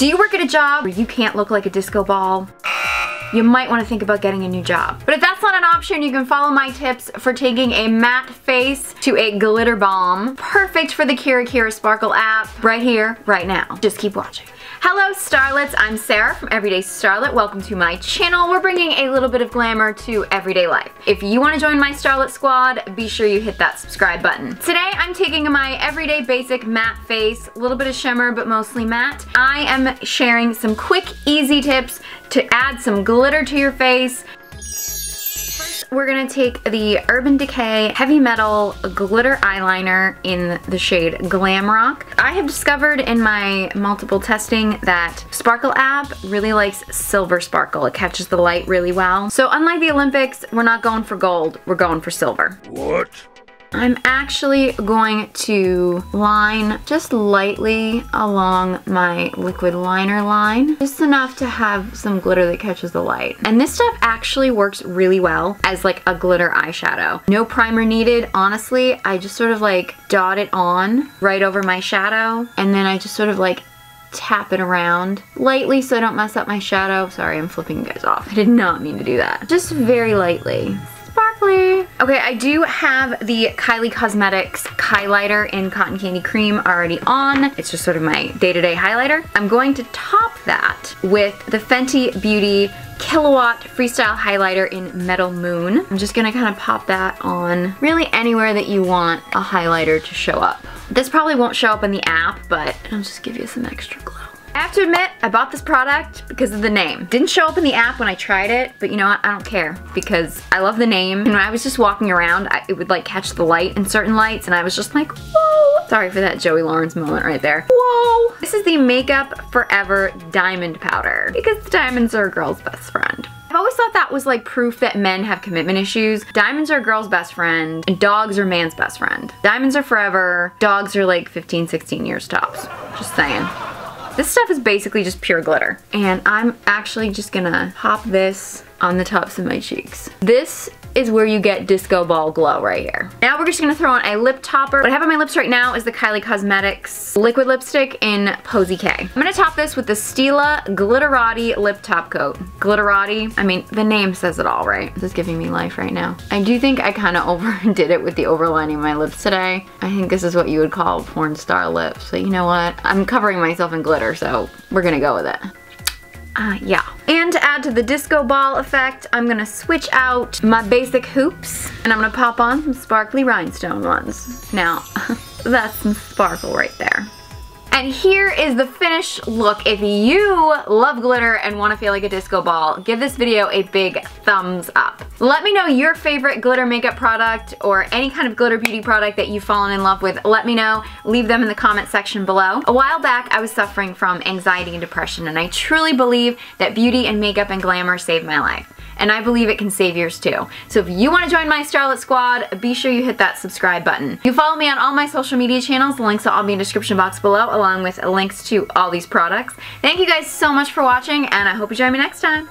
Do you work at a job where you can't look like a disco ball? You might want to think about getting a new job. But if that's not an option, you can follow my tips for taking a matte face to a glitter bomb. Perfect for the Kira Kira Sparkle app right here, right now. Just keep watching. Hello Starlets, I'm Sarah from Everyday Starlet. Welcome to my channel. We're bringing a little bit of glamour to everyday life. If you want to join my Starlet squad, be sure you hit that subscribe button. Today I'm taking my everyday basic matte face, a little bit of shimmer but mostly matte. I am sharing some quick, easy tips to add some glitter to your face. We're gonna take the Urban Decay Heavy Metal Glitter Eyeliner in the shade Glamour. I have discovered in my multiple testing that Sparkle app really likes silver sparkle. It catches the light really well. So unlike the Olympics, we're not going for gold, we're going for silver. What? I'm actually going to line just lightly along my liquid liner line, just enough to have some glitter that catches the light. And this stuff actually works really well as like a glitter eyeshadow. No primer needed, honestly. I just sort of like dot it on right over my shadow, and then I just sort of like tap it around lightly so I don't mess up my shadow. Sorry, I'm flipping you guys off. I did not mean to do that. Just very lightly. Sparkly. Okay, I do have the Kylie Cosmetics highlighter in Cotton Candy Cream already on. It's just sort of my day-to-day highlighter. I'm going to top that with the Fenty Beauty Kilowatt Freestyle Highlighter in Metal Moon. I'm just gonna kind of pop that on really anywhere that you want a highlighter to show up. This probably won't show up in the app, but I'll just give you some extra glow. I have to admit, I bought this product because of the name. Didn't show up in the app when I tried it, but you know what? I don't care because I love the name. And when I was just walking around, it would like catch the light in certain lights, and I was just like, whoa. Sorry for that Joey Lawrence moment right there. Whoa. This is the Makeup Forever Diamond Powder because diamonds are a girl's best friend. I've always thought that was like proof that men have commitment issues. Diamonds are a girl's best friend, and dogs are man's best friend. Diamonds are forever, dogs are like 15, 16 years tops. Just saying. This stuff is basically just pure glitter. And I'm actually just gonna pop this on the tops of my cheeks. This is where you get disco ball glow right here. Now we're just gonna throw on a lip topper. What I have on my lips right now is the Kylie Cosmetics liquid lipstick in Posy K. I'm gonna top this with the Stila Glitterati Lip Top Coat. Glitterati, I mean, the name says it all, right? This is giving me life right now. I do think I kind of overdid it with the overlining of my lips today. I think this is what you would call porn star lips. So you know what? I'm covering myself in glitter, so we're gonna go with it. Yeah. And to add to the disco ball effect, I'm gonna switch out my basic hoops and I'm gonna pop on some sparkly rhinestone ones. Now, that's some sparkle right there. And here is the finished look. If you love glitter and want to feel like a disco ball, give this video a big thumbs up. Let me know your favorite glitter makeup product or any kind of glitter beauty product that you've fallen in love with. Let me know. Leave them in the comment section below. A while back, I was suffering from anxiety and depression, and I truly believe that beauty and makeup and glamour saved my life. And I believe it can save yours too. So if you want to join my Starlet squad, be sure you hit that subscribe button. You follow me on all my social media channels. The links will all be in the description box below, along with links to all these products. Thank you guys so much for watching, and I hope you join me next time.